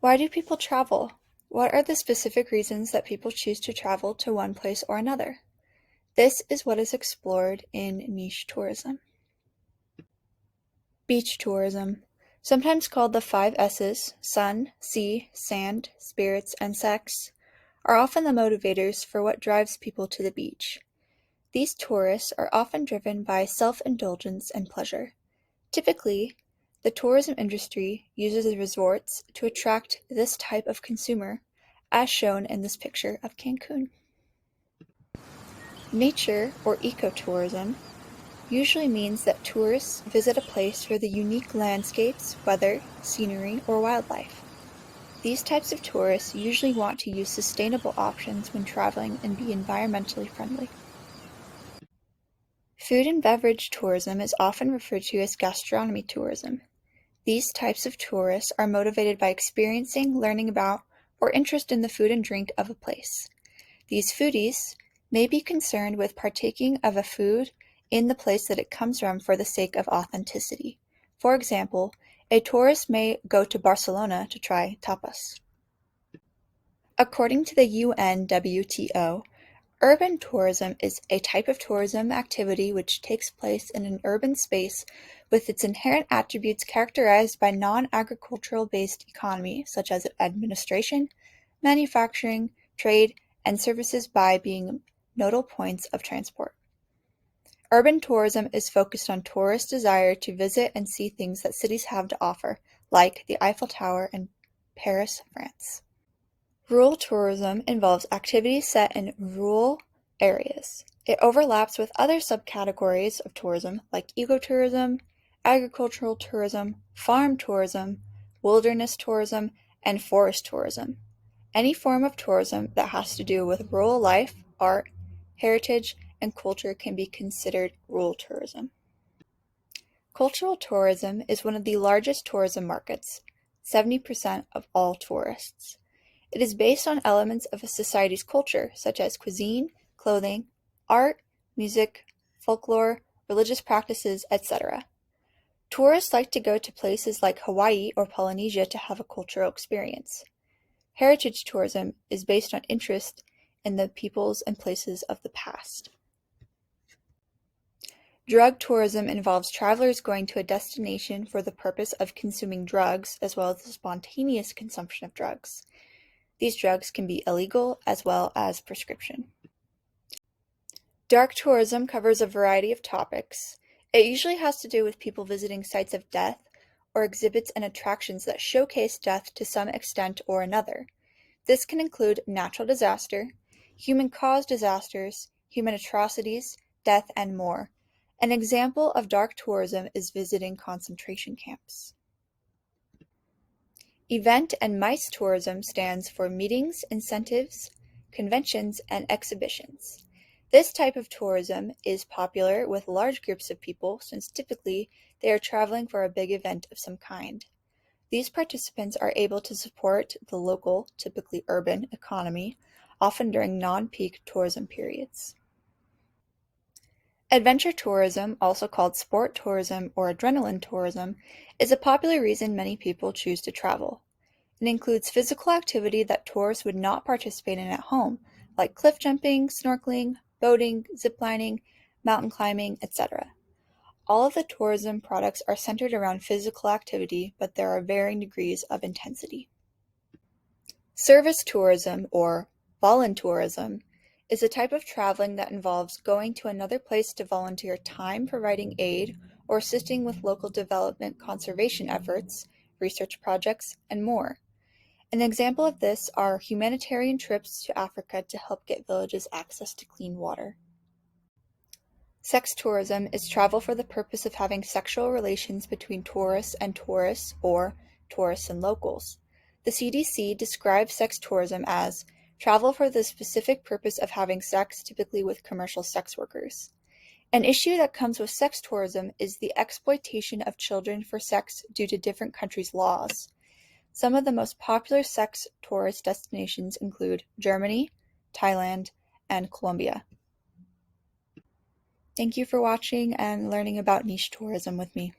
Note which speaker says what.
Speaker 1: Why do people travel? What are the specific reasons that people choose to travel to one place or another? This is what is explored in niche tourism. Beach tourism, sometimes called the 5 S's, sun, sea, sand, spirits, and sex, are often the motivators for what drives people to the beach. These tourists are often driven by self-indulgence and pleasure. Typically, the tourism industry uses the resorts to attract this type of consumer, as shown in this picture of Cancun. Nature or ecotourism usually means that tourists visit a place for the unique landscapes, weather, scenery, or wildlife. These types of tourists usually want to use sustainable options when traveling and be environmentally friendly. Food and beverage tourism is often referred to as gastronomy tourism. These types of tourists are motivated by experiencing, learning about, or interest in the food and drink of a place. These foodies may be concerned with partaking of a food in the place that it comes from for the sake of authenticity. For example, a tourist may go to Barcelona to try tapas. According to the UNWTO, urban tourism is a type of tourism activity which takes place in an urban space with its inherent attributes characterized by non-agricultural-based economy such as administration, manufacturing, trade, and services by being nodal points of transport. Urban tourism is focused on tourists' desire to visit and see things that cities have to offer, like the Eiffel Tower in Paris, France. Rural tourism involves activities set in rural areas. It overlaps with other subcategories of tourism like ecotourism, agricultural tourism, farm tourism, wilderness tourism, and forest tourism. Any form of tourism that has to do with rural life, art, heritage, and culture can be considered rural tourism. Cultural tourism is one of the largest tourism markets, 70% of all tourists. It is based on elements of a society's culture, such as cuisine, clothing, art, music, folklore, religious practices, etc. Tourists like to go to places like Hawaii or Polynesia to have a cultural experience. Heritage tourism is based on interest in the peoples and places of the past. Drug tourism involves travelers going to a destination for the purpose of consuming drugs as well as the spontaneous consumption of drugs. These drugs can be illegal as well as prescription. Dark tourism covers a variety of topics. It usually has to do with people visiting sites of death or exhibits and attractions that showcase death to some extent or another. This can include natural disaster, human-caused disasters, human atrocities, death, and more. An example of dark tourism is visiting concentration camps. Event and MICE tourism stands for meetings, incentives, conventions, and exhibitions. This type of tourism is popular with large groups of people since typically they are traveling for a big event of some kind. These participants are able to support the local, typically urban, economy, often during non-peak tourism periods. Adventure tourism, also called sport tourism or adrenaline tourism, is a popular reason many people choose to travel. It includes physical activity that tourists would not participate in at home, like cliff jumping, snorkeling, boating, ziplining, mountain climbing, etc. All of the tourism products are centered around physical activity, but there are varying degrees of intensity. Service tourism, or voluntourism, is a type of traveling that involves going to another place to volunteer time providing aid or assisting with local development conservation efforts, research projects, and more. An example of this are humanitarian trips to Africa to help get villages access to clean water. Sex tourism is travel for the purpose of having sexual relations between tourists or tourists and locals. The CDC describes sex tourism as travel for the specific purpose of having sex, typically with commercial sex workers. An issue that comes with sex tourism is the exploitation of children for sex due to different countries' laws. Some of the most popular sex tourist destinations include Germany, Thailand, and Colombia. Thank you for watching and learning about niche tourism with me.